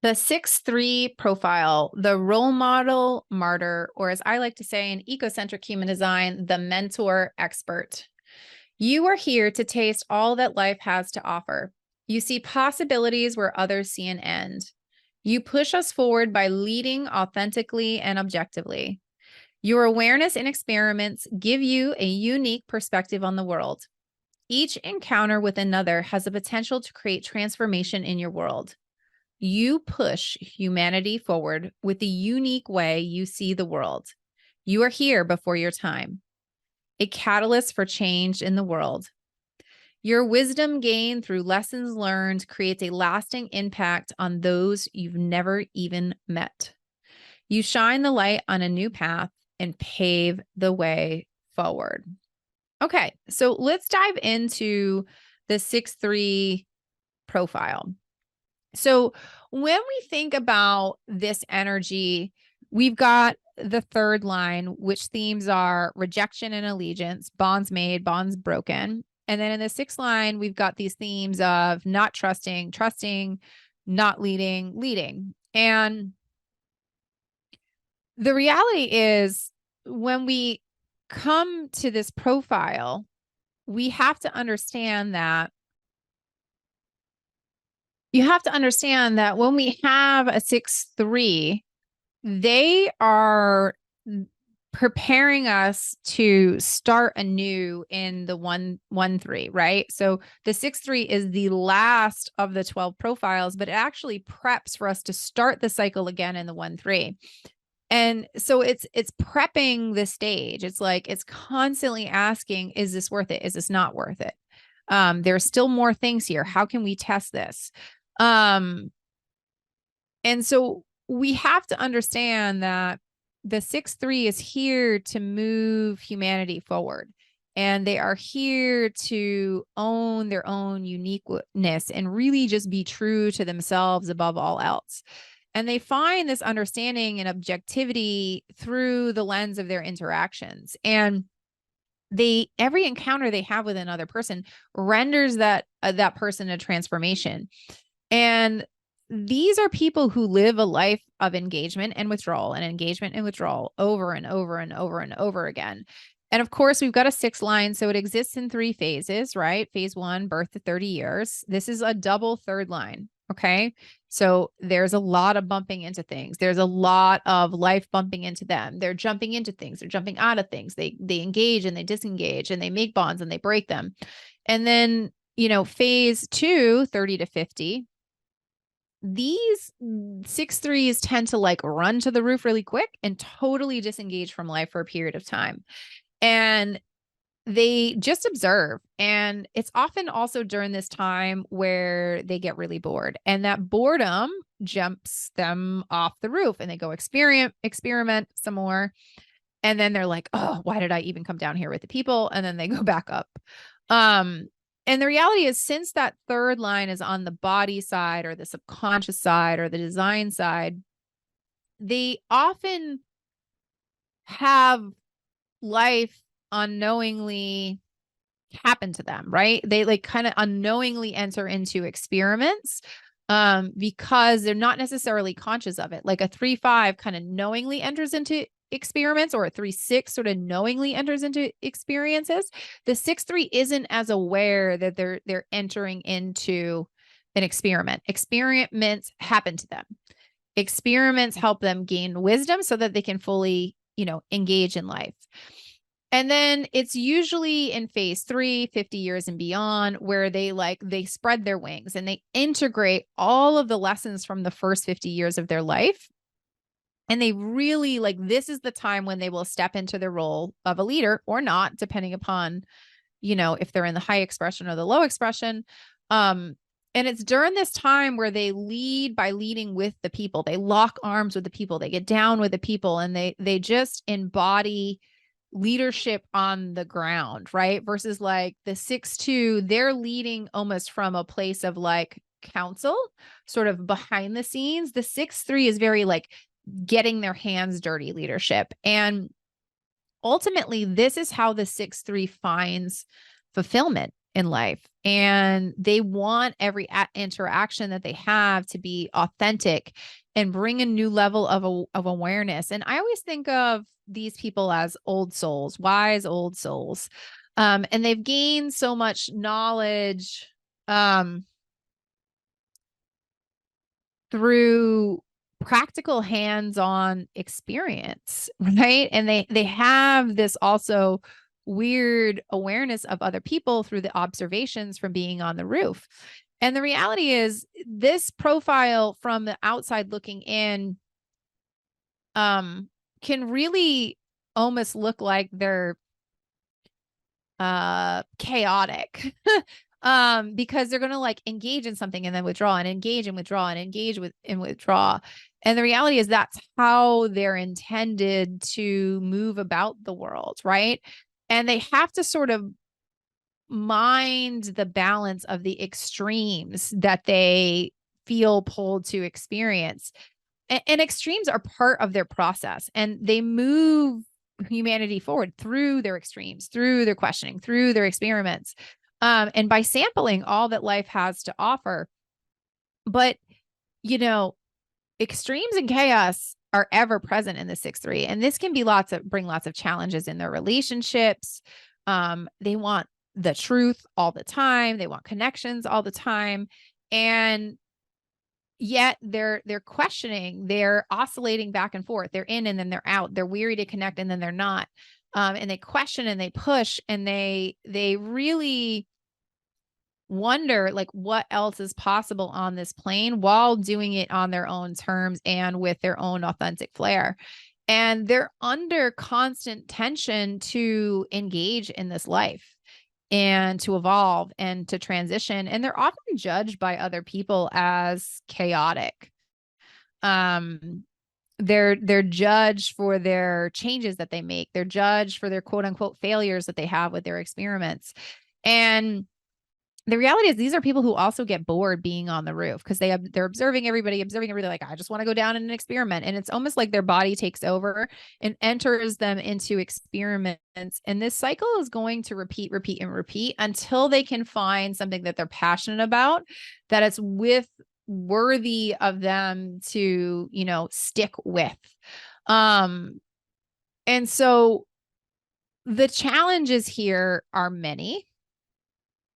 The 6-3 profile, the role model martyr, or as I like to say in ecocentric human design, the mentor expert. You are here to taste all that life has to offer. You see possibilities where others see an end. You push us forward by leading authentically and objectively. Your awareness and experiments give you a unique perspective on the world. Each encounter with another has the potential to create transformation in your world. You push humanity forward with the unique way you see the world. You are here before your time, a catalyst for change in the world. Your wisdom gained through lessons learned creates a lasting impact on those you've never even met. You shine the light on a new path and pave the way forward. Okay, so let's dive into the 6-3 profile. So when we think about this energy, we've got the third line, which themes are rejection and allegiance, bonds made, bonds broken. And then in the sixth line, we've got these themes of not trusting, trusting, not leading, leading. And the reality is when we come to this profile, we have to understand that when we have a 6-3, they are preparing us to start anew in the 1-1-3, right? So the 6-3 is the last of the 12 profiles, but it actually preps for us to start the cycle again in the 1-3. And so it's prepping the stage. It's like, it's constantly asking, is this worth it? Is this not worth it? There's still more things here. How can we test this? And so we have to understand that the 6-3 is here to move humanity forward. And they are here to own their own uniqueness and really just be true to themselves above all else. And they find this understanding and objectivity through the lens of their interactions. And every encounter they have with another person renders that person a transformation. And these are people who live a life of engagement and withdrawal over and over and over and over again. And of course, we've got a 6 line, so it exists in 3 phases, right? Phase 1, birth to 30 years. This is a double third line. Okay. So there's a lot of bumping into things. There's a lot of life bumping into them. They're jumping into things. They're jumping out of things. They engage and they disengage and they make bonds and they break them. And then, phase 2, 30 to 50, these 6-3s tend to like run to the roof really quick and totally disengage from life for a period of time. And they just observe. And it's often also during this time where they get really bored, and that boredom jumps them off the roof and they go experiment some more. And then they're like, oh, why did I even come down here with the people? And then they go back up. And the reality is, since that third line is on the body side or the subconscious side or the design side, they often have life unknowingly happen to them, right? They like kind of unknowingly enter into experiments because they're not necessarily conscious of it. Like a 3-5 kind of knowingly enters into experiments, or a 3-6 sort of knowingly enters into experiences. The 6-3 isn't as aware that they're entering into an experiment. Experiments happen to them. Experiments help them gain wisdom so that they can fully, engage in life. And then it's usually in phase 3, 50 years and beyond, where they spread their wings and they integrate all of the lessons from the first 50 years of their life. And they really this is the time when they will step into the role of a leader or not, depending upon, if they're in the high expression or the low expression. And it's during this time where they lead by leading with the people. They lock arms with the people. They get down with the people, and they just embody leadership on the ground, right? Versus like the 6-2, they're leading almost from a place of like counsel, sort of behind the scenes. The 6-3 is very like getting their hands dirty leadership. And ultimately, this is how the 6-3 finds fulfillment. in life. And they want every interaction that they have to be authentic and bring a new level of awareness. And I always think of these people as old souls, wise old souls. And they've gained so much knowledge through practical hands-on experience, right? And they have this also weird awareness of other people through the observations from being on the roof. And the reality is, this profile from the outside looking in can really almost look like they're chaotic. Because they're going to like engage in something and then withdraw and engage and withdraw and engage with and withdraw. And the reality is that's how they're intended to move about the world, right? And they have to sort of mind the balance of the extremes that they feel pulled to experience. And extremes are part of their process, and they move humanity forward through their extremes, through their questioning, through their experiments, and by sampling all that life has to offer. But, you know, extremes and chaos are ever present in the 6-3. And this can be bring lots of challenges in their relationships. They want the truth all the time. They want connections all the time. And yet they're questioning, they're oscillating back and forth. They're in and then they're out. They're weary to connect and then they're not. And they question and they push and they really wonder like what else is possible on this plane while doing it on their own terms and with their own authentic flair. And they're under constant tension to engage in this life and to evolve and to transition. And they're often judged by other people as chaotic. They're judged for their changes that they make. They're judged for their quote unquote failures that they have with their experiments. And the reality is these are people who also get bored being on the roof because they're observing everybody, like, I just want to go down in an experiment. And it's almost like their body takes over and enters them into experiments. And this cycle is going to repeat until they can find something that they're passionate about, that it's worthy of them to, stick with. And so the challenges here are many.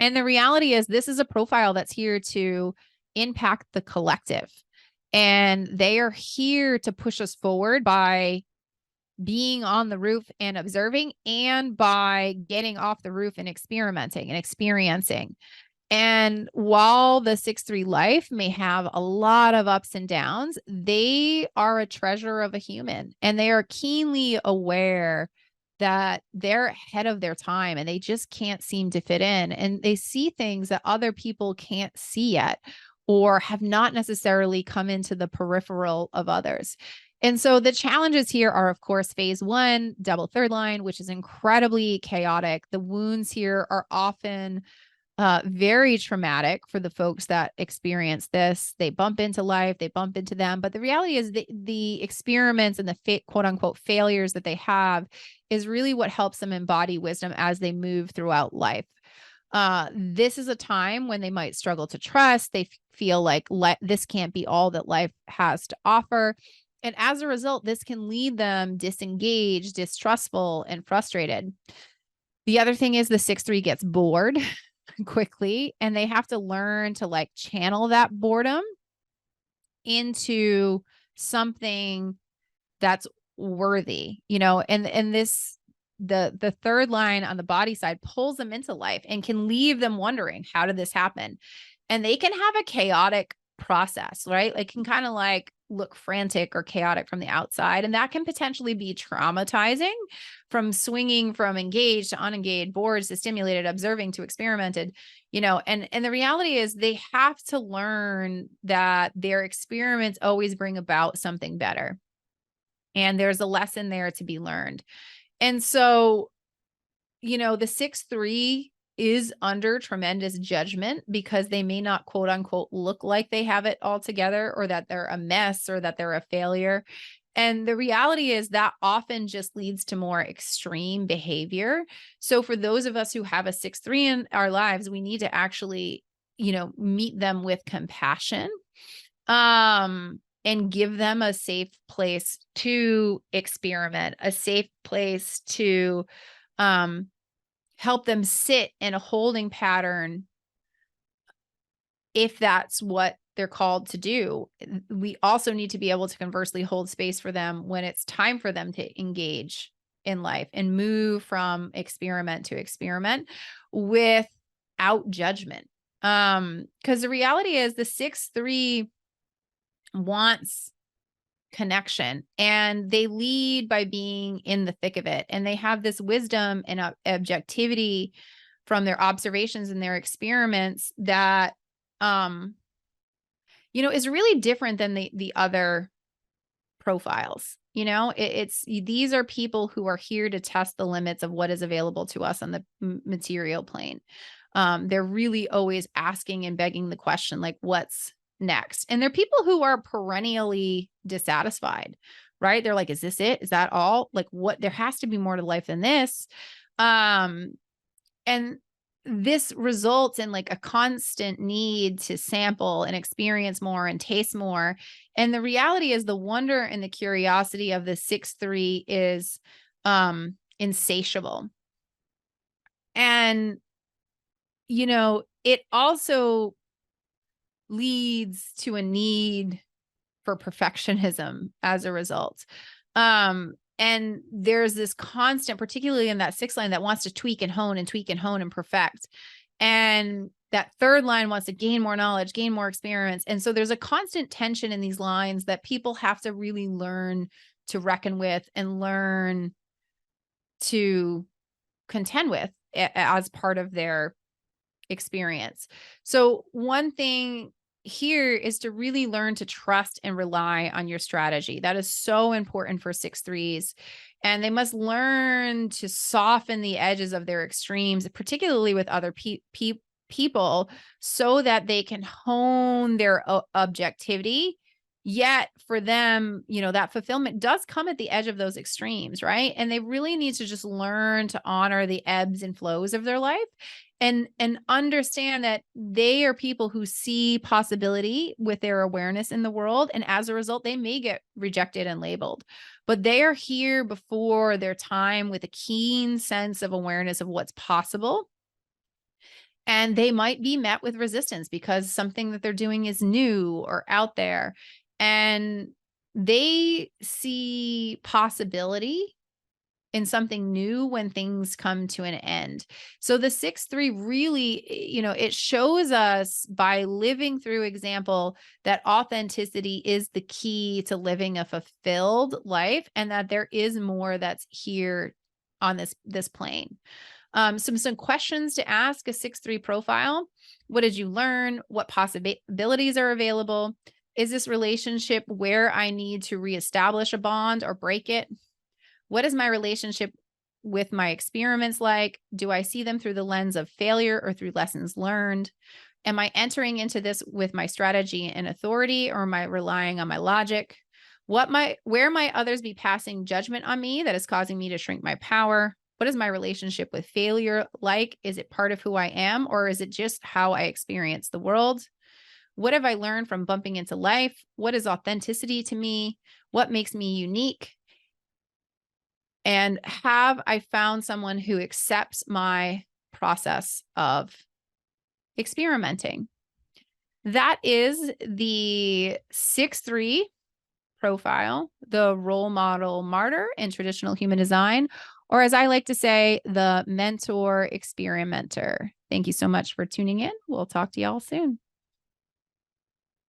And the reality is this is a profile that's here to impact the collective. And they are here to push us forward by being on the roof and observing, and by getting off the roof and experimenting and experiencing. And while the 6-3 life may have a lot of ups and downs, they are a treasure of a human, and they are keenly aware that they're ahead of their time and they just can't seem to fit in. And they see things that other people can't see yet, or have not necessarily come into the peripheral of others. And so the challenges here are, of course, phase 1, double third line, which is incredibly chaotic. The wounds here are often very traumatic for the folks that experience this. They bump into life, they bump into them. But the reality is the experiments and the quote unquote failures that they have is really what helps them embody wisdom as they move throughout life. This is a time when they might struggle to trust. They feel like this can't be all that life has to offer. And as a result, this can lead them disengaged, distrustful, and frustrated. The other thing is the 6-3 gets bored quickly, and they have to learn to channel that boredom into something that's worthy, and this, the third line on the body side pulls them into life and can leave them wondering, how did this happen? And they can have a chaotic process, right? Can kind of look frantic or chaotic from the outside. And that can potentially be traumatizing, from swinging from engaged to unengaged, bored to stimulated, observing to experimented, and the reality is they have to learn that their experiments always bring about something better. And there's a lesson there to be learned. And so, the 6-3 is under tremendous judgment because they may not quote unquote look like they have it all together, or that they're a mess, or that they're a failure. And the reality is that often just leads to more extreme behavior. So for those of us who have a 6-3 in our lives, we need to actually, meet them with compassion, and give them a safe place to experiment, a safe place to, help them sit in a holding pattern if that's what they're called to do. We also need to be able to conversely hold space for them when it's time for them to engage in life and move from experiment to experiment without judgment. Because the reality is the 6-3 wants connection, and they lead by being in the thick of it. And they have this wisdom and objectivity from their observations and their experiments that, is really different than the other profiles. These are people who are here to test the limits of what is available to us on the material plane. They're really always asking and begging the question, like, what's next? And they're people who are perennially dissatisfied, right? They're like, is this it? Is that all? Like, what? There has to be more to life than this. And this results in like a constant need to sample and experience more and taste more. And the reality is the wonder and the curiosity of the 6-3 is insatiable. And, it also leads to a need for perfectionism as a result. And there's this constant, particularly in that 6th line, that wants to tweak and hone and perfect. And that 3rd line wants to gain more knowledge, gain more experiments. And so there's a constant tension in these lines that people have to really learn to reckon with and learn to contend with as part of their experience. So one thing here is to really learn to trust and rely on your strategy. That is so important for 6-3s. And they must learn to soften the edges of their extremes, particularly with other people, so that they can hone their objectivity. Yet for them, that fulfillment does come at the edge of those extremes, right? And they really need to just learn to honor the ebbs and flows of their life and understand that they are people who see possibility with their awareness in the world. And as a result, they may get rejected and labeled, but they are here before their time with a keen sense of awareness of what's possible. And they might be met with resistance because something that they're doing is new or out there. And they see possibility in something new when things come to an end. So the 6-3 really, it shows us by living through example that authenticity is the key to living a fulfilled life, and that there is more that's here on this plane. Some questions to ask a 6-3 profile. What did you learn? What possibilities are available? Is this relationship where I need to reestablish a bond or break it? What is my relationship with my experiments like? Do I see them through the lens of failure or through lessons learned? Am I entering into this with my strategy and authority, or am I relying on my logic? Where might others be passing judgment on me that is causing me to shrink my power? What is my relationship with failure like? Is it part of who I am, or is it just how I experience the world? What have I learned from bumping into life? What is authenticity to me? What makes me unique? And have I found someone who accepts my process of experimenting? That is the 6-3 profile, the role model martyr in traditional human design, or as I like to say, the mentor experimenter. Thank you so much for tuning in. We'll talk to y'all soon.